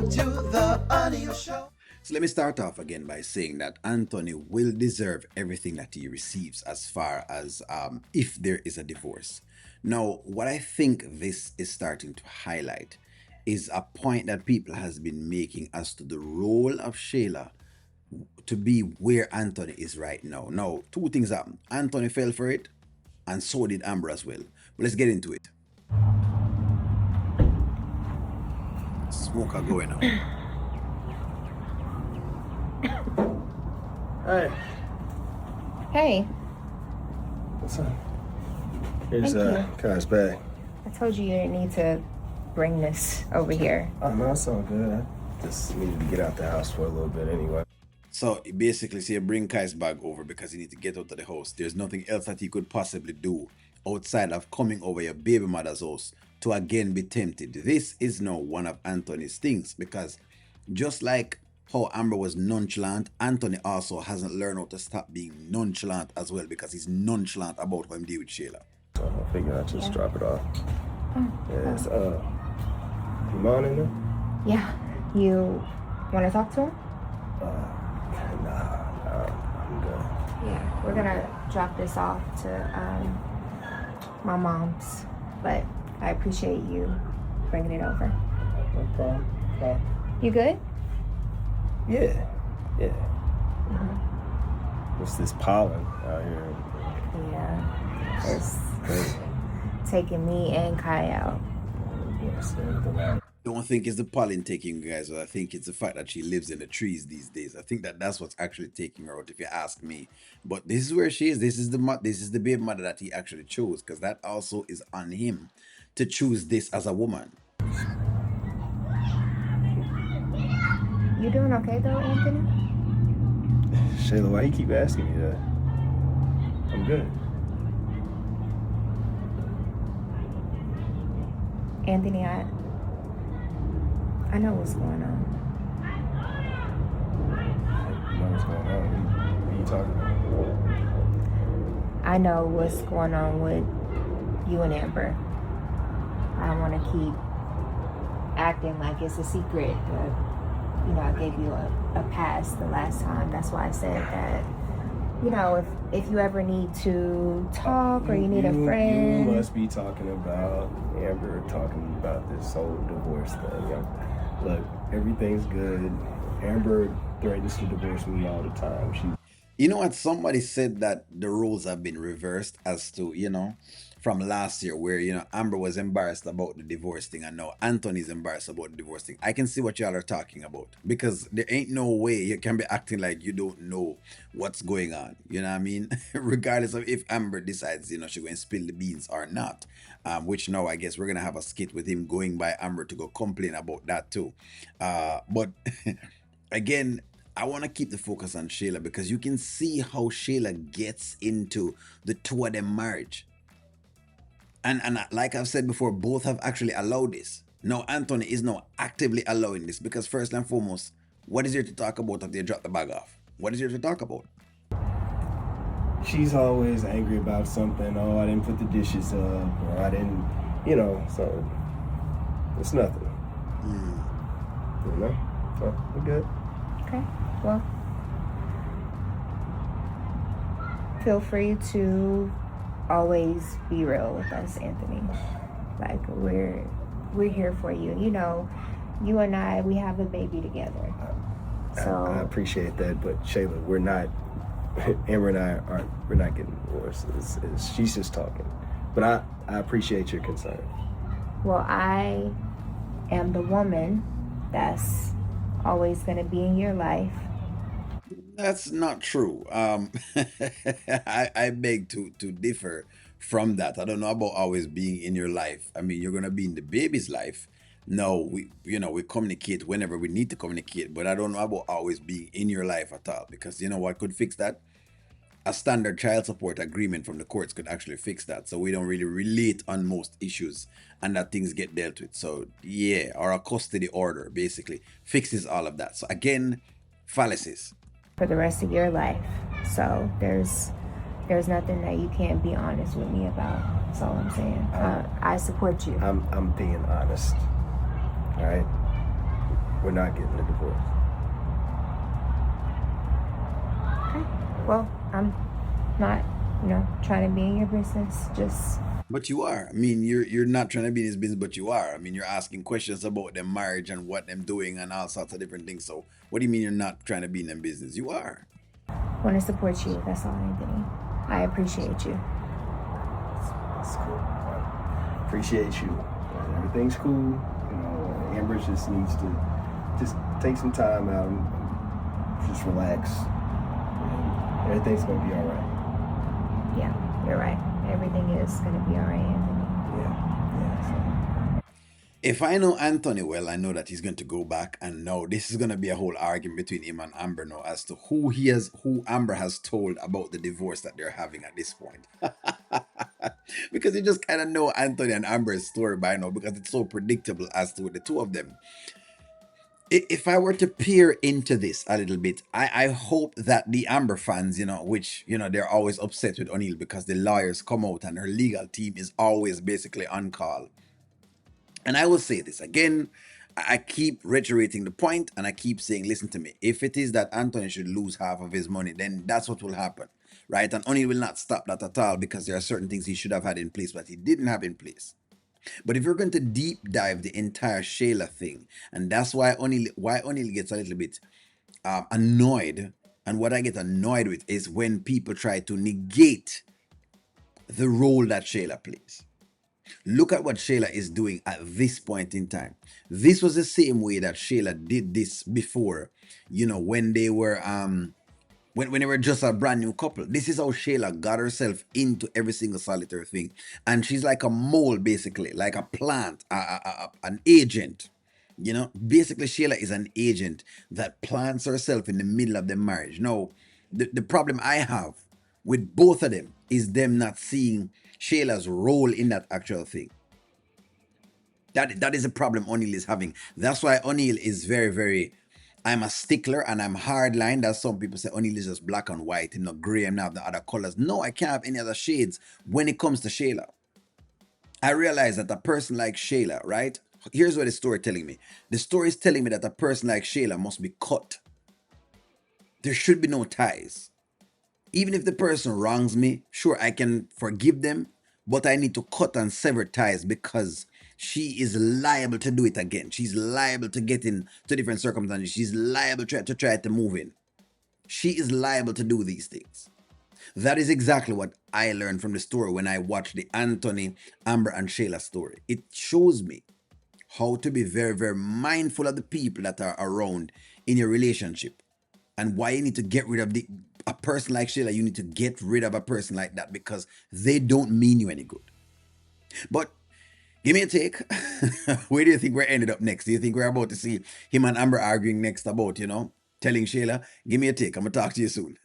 to the audio show. So let me start off again by saying that Anthony will deserve everything that he receives as far as if there is a divorce. Now, what I think this is starting to highlight is a point that people has been making as to the role of Shayla to be where Anthony is right now. Now, two things happen. Anthony fell for it, and so did Amber as well. But let's get into it. Smoker going on. Hey, Hey, what's up? Here's Thank you. Kai's bag. I told you you didn't need to bring this over here. Oh no, it's all good. I just needed to get out the house for a little bit anyway. So basically, say bring Kai's bag over because he need to get out of the house. There's nothing else that he could possibly do outside of coming over your baby mother's house to again be tempted. This is now one of Anthony's things because just like how Amber was nonchalant, Anthony also hasn't learned how to stop being nonchalant as well because he's nonchalant about how he deal with Shayla. So I figured I'd just drop it off. Oh, Yeah, it's you mom in there? yeah. You want to talk to him? Nah, I'm good. Yeah. We're gonna drop this off to my mom's, but I appreciate you bringing it over. No problem. You good? Yeah. Mm-hmm. What's this pollen out here? Yeah. It's Crazy. taking me and Kai out. Don't think it's the pollen taking you guys out. I think it's the fact that she lives in the trees these days. I think that that's what's actually taking her out, if you ask me. But this is where she is. This is the baby mother that he actually chose, because that also is on him to choose this as a woman. You doing okay though, Anthony? Shayla, why you keep asking me that? I'm good. Anthony, I know what's going on. You know what's going on? What are you talking about? I know what's going on with you and Amber. I don't want to keep acting like it's a secret, but I gave you a pass the last time. That's why I said that, if you ever need to talk or you need a friend. You must be talking about Amber talking about this whole divorce thing. Look, everything's good. Amber threatens to divorce me all the time. You know what? Somebody said that the roles have been reversed as to, from last year where, Amber was embarrassed about the divorce thing and now Anthony's embarrassed about the divorce thing. I can see what y'all are talking about because there ain't no way you can be acting like you don't know what's going on. You know what I mean? Regardless of if Amber decides, she's going to spill the beans or not. Which now I guess we're going to have a skit with him going by Amber to go complain about that too. But again, I want to keep the focus on Shayla because you can see how Shayla gets into the two of them marriage. And like I've said before, both have actually allowed this. Now Anthony is now actively allowing this because first and foremost, what is there to talk about if they drop the bag off? What is there to talk about? She's always angry about something. Oh, I didn't put the dishes up, or I didn't, so it's nothing. So we're good. Okay, well, feel free to always be real with us, Anthony. Like, we're here for you. You and I, we have a baby together. So I appreciate that, but Shayla, we're not, Amber and I we're not getting divorced. She's just talking. But I appreciate your concern. well, I am the woman that's always going to be in your life. That's not true. I beg to differ from that. I don't know about always being in your life. I mean, you're gonna be in the baby's life. No, we communicate whenever we need to communicate, but I don't know about always being in your life at all. Because you know what could fix that? A standard child support agreement from the courts could actually fix that. So we don't really relate on most issues and that things get dealt with. So yeah, or a custody order basically fixes all of that. So again, fallacies. For the rest of your life. So there's nothing that you can't be honest with me about. That's all I'm saying. I support you. I'm being honest. All right. we're not getting a divorce. Okay. Well, I'm not, trying to be in your business. Just But you are. I mean, you're not trying to be in his business, but you are. I mean, you're asking questions about their marriage and what them doing and all sorts of different things. So, what do you mean you're not trying to be in their business? You are. want to support you. That's all, Anthony. I appreciate you. That's cool. I appreciate you. Everything's cool. Amber just needs to just take some time out and just relax. And everything's gonna be all right. Yeah, you're right. Everything is going to be all right, Anthony. Yeah. If I know Anthony well, I know that he's going to go back and know this is going to be a whole argument between him and Amber now as to who Amber has told about the divorce that they're having at this point. Because you just kind of know Anthony and Amber's story by now because it's so predictable as to the two of them. If I were to peer into this a little bit, I hope that the Amber fans, which, they're always upset with O'Neill because the lawyers come out and her legal team is always basically on call. And I will say this again, I keep reiterating the point and I keep saying, listen to me, if it is that Anthony should lose half of his money, then that's what will happen, right? And O'Neill will not stop that at all because there are certain things he should have had in place, but he didn't have in place. But if you're going to deep dive the entire Shayla thing, and that's why O'Neill gets a little bit annoyed, and what I get annoyed with is when people try to negate the role that Shayla plays. Look at what Shayla is doing at this point in time. This was the same way that Shayla did this before, when they were when they were just a brand new couple. This is how Shayla got herself into every single solitary thing. And she's like a mole, basically, like a plant, an agent. Basically, Shayla is an agent that plants herself in the middle of the marriage. Now, the problem I have with both of them is them not seeing Shayla's role in that actual thing. That is a problem O'Neill is having. That's why O'Neill is very, very. I'm a stickler and I'm hardline. As some people say, O'Neill is just black and white, gray and not the other colors. No, I can't have any other shades when it comes to Shayla. I realize that a person like Shayla, right? Here's what the story is telling me. The story is telling me that a person like Shayla must be cut. There should be no ties. Even if the person wrongs me, sure, I can forgive them, but I need to cut and sever ties because she is liable to do it again. She's liable to get into different circumstances. She's liable to try to move in. She is liable to do these things. That is exactly what I learned from the story when I watched the Anthony, Amber, and Shayla story. It shows me how to be very, very mindful of the people that are around in your relationship and why you need to get rid of a person like Shayla. You need to get rid of a person like that because they don't mean you any good. But give me a take. Where do you think we're ended up next? Do you think we're about to see him and Amber arguing next about, telling Shayla? Give me a take. I'm going to talk to you soon.